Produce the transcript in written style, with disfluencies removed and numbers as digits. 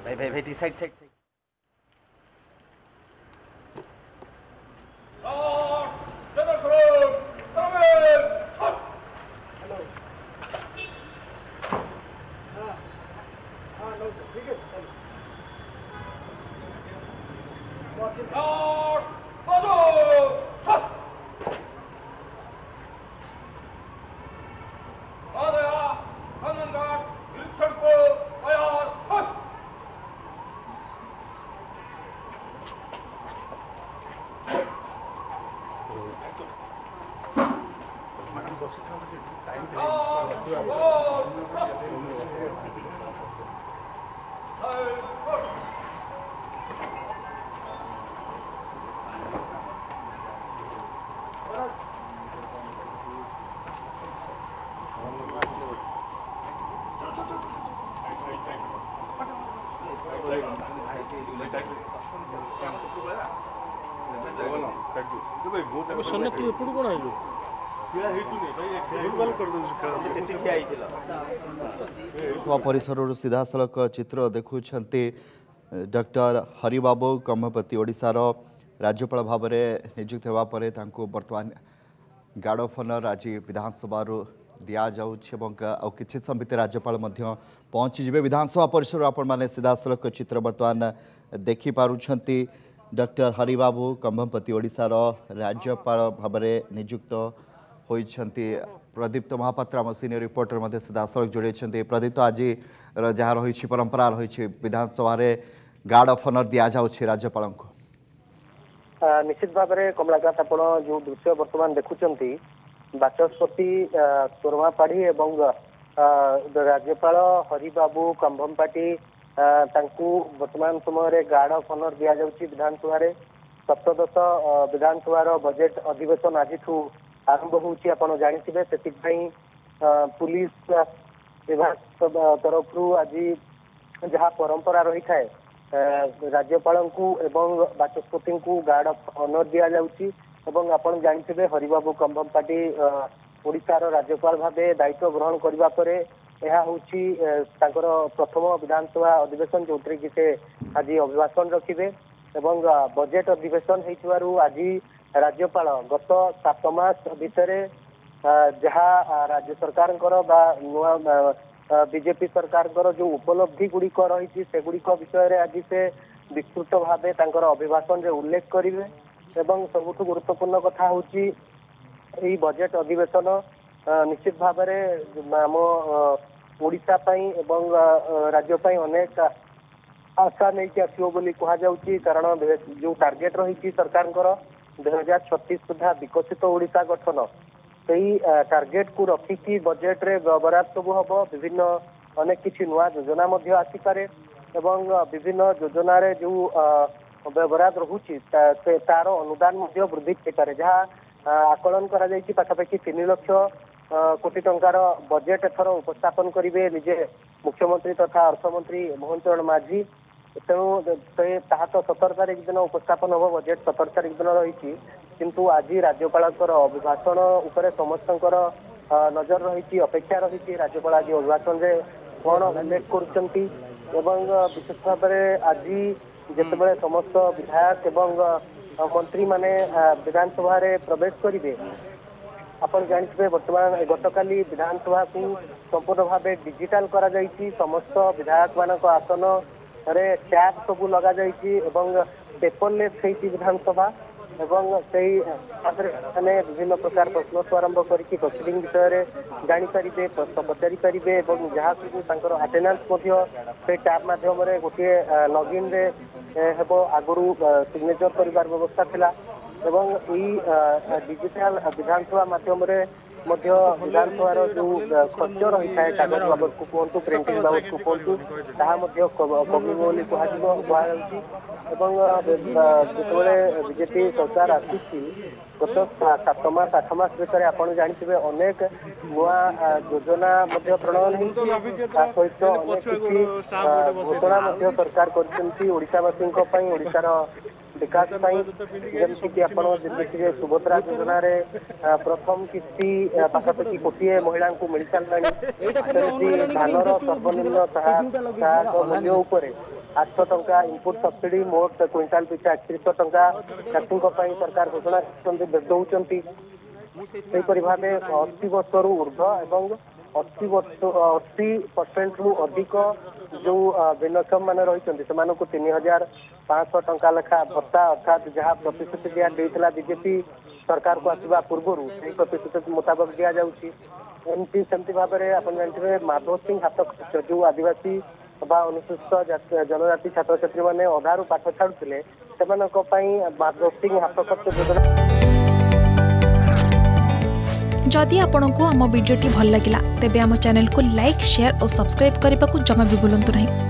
भाई भाई भाई साइड साइड सभा परिसर सीधा सड़क चित्र देखुं डॉक्टर हरिबाबू कम्मपति ओडिशार राज्यपाल भाव में नियुक्त होगापर बर्तमान गार्ड ऑफ ऑनर आज विधानसभा दि जाऊँ कि समय भितर राज्यपाल पहुँचीजे विधानसभा परिसर आपण सीधा सड़क चित्र बर्तमान देखिपुंट डॉक्टर हरिबाबू कम्मपति ओडिशार राज्यपाल भाव में नियुक्त होती प्रदीप्त महापात्र आम सीनियर रिपोर्टर सीधा सड़क जोड़ी प्रदीप्त आज जहाँ रही परंपरा रही विधानसभा गार्ड ऑफ ऑनर दि जाऊँगी राज्यपाल को निश्चित भाव में कमलाकांत आप जो दृश्य बर्तमान देखुंट बाचस्पति तोरमापाढ़ी एवं राज्यपाल हरिबाबू कम्भमपाटी वर्तमान समय गार्ड ऑफ ऑनर दि जाऊँगी विधानसभा सप्तदश विधानसभा बजेट अधिवेशन आज आरंभ होती आप जानते से पुलिस विभाग तरफ आज जहाँ परंपरा रही है राज्यपाल को एवं बाचस्पति को गार्ड ऑफ ऑनर दि जाऊँगी आपड़ जानते हरिबाबू कम्भमपाटी ओडिशार राज्यपाल भाव दायित्व ग्रहण करने पर यह हूँ प्रथम विधानसभा अधिवेशन जो कि से आज अभिभाषण रखिए एवं बजेट अधिवेशन हो आज राज्यपाल गत 7 मास भितर जहाँ राज्य सरकार नुआ बीजेपी सरकार जो उपलब्धि गुड़िक रही से गुड़िक विषय आज से विस्तृत भाव अभिभाषण रे उल्लेख करेंगे एवं सबुठ गुरुत्वपूर्ण कथा हूँ बजेट अधिवेशन निश्चित भाव आम ओडिशा एवं राज्य अनेक आशा नहीं आसो कहुच्छी कारण जो टार्गेट रही सरकार 2036 सुधा विकसित ओडिशा गठन से टार्गेट को रखिकी बजेट रे बराद सब हम विभिन्न अनेक किसी नुआ योजना आसीपे एवं विभिन्न योजन जो बराद रोचे तार अनुदान वृद्धि पारे जहाँ आकलन पाखापाखि 3 लाख कोटी टंकार बजेट एथर उपस्थापन करेंगे निजे मुख्यमंत्री तथा अर्थमंत्री मोहन चरण माझी तेणु से तो 17 तारिख दिन उपस्थापन हम बजेट 17 तारिख दिन रही किंतु आज राज्यपाल अभिभाषण उपर समस्त नजर रही अपेक्षा रही राज्यपाल आज अभिभाषण में कौन उल्लेख कर विशेष भाव में आज जिते समस्त विधायक एवं मंत्री माने विधानसभा प्रवेश करेंगे आप जानते बर्तमान गतकाली विधानसभा को संपूर्ण भाव डिजिटाल करा समस्त विधायक मान आसन टैब सब लगा पेपरलेस विधानसभा एवं से विभिन्न प्रकार प्रश्न आरंभ करके प्रोसीडिंग विषय जानीपारे प्रश्न पचारि पारे और जहाँ सब आटेनान्स से टैब मध्यम गोटे लॉगिन हेब आगु सिग्नेचर कर व्यवस्था थिला एवं डिजिटल विधानसभा मध्यम विधानसभा जो खर्च रही है कागज बाबद को कहतु प्रिंटिंग बाबद को कहतु कमी कहु जिते बीजेपी सरकार आसी गत 7 मास 8 मास भितर आप जानते अनेक नुआ योजना प्रणयन सहित अनेक किसी घोषणा सरकार करशावासी ओडार विकास जमीक आप देखिए सुभद्रा योजना रे प्रथम किस्ती पाखापाखि कोटिए महिला को मिल सारा धानर सर्वनिम्न मूल्य उपर 800 टंका इनपुट सब्सिडी मोट क्विंटाल पिछा 3100 टंका चाषी सरकार घोषणा दौरान सेपरी भाव 80 वर्ष रु ऊर्ध एवं 80% रु अधिक जो भिन्नक्षम मान रही 3500 टंका लेखा भत्ता अर्थात जहाँ प्रतिश्रुति दिया बीजेपी सरकार को आसवा पूर्व प्रतिश्रुति मुताबक दि जाऊँगी एमती सेमती भाव में आप जानते माधव सिंह हाथ खर्च जो आदिवासी बा अनुसूचित जनजाति छात्र छात्री मैंने अधारू पाठ छाड़ुले से माधव सिंह हाथ खर्च योजना। जदि आपंक आम भिडी भल लगा तेब आम चैनल को लाइक शेयर और सब्सक्राइब करने को जमा भी भूलु नहीं।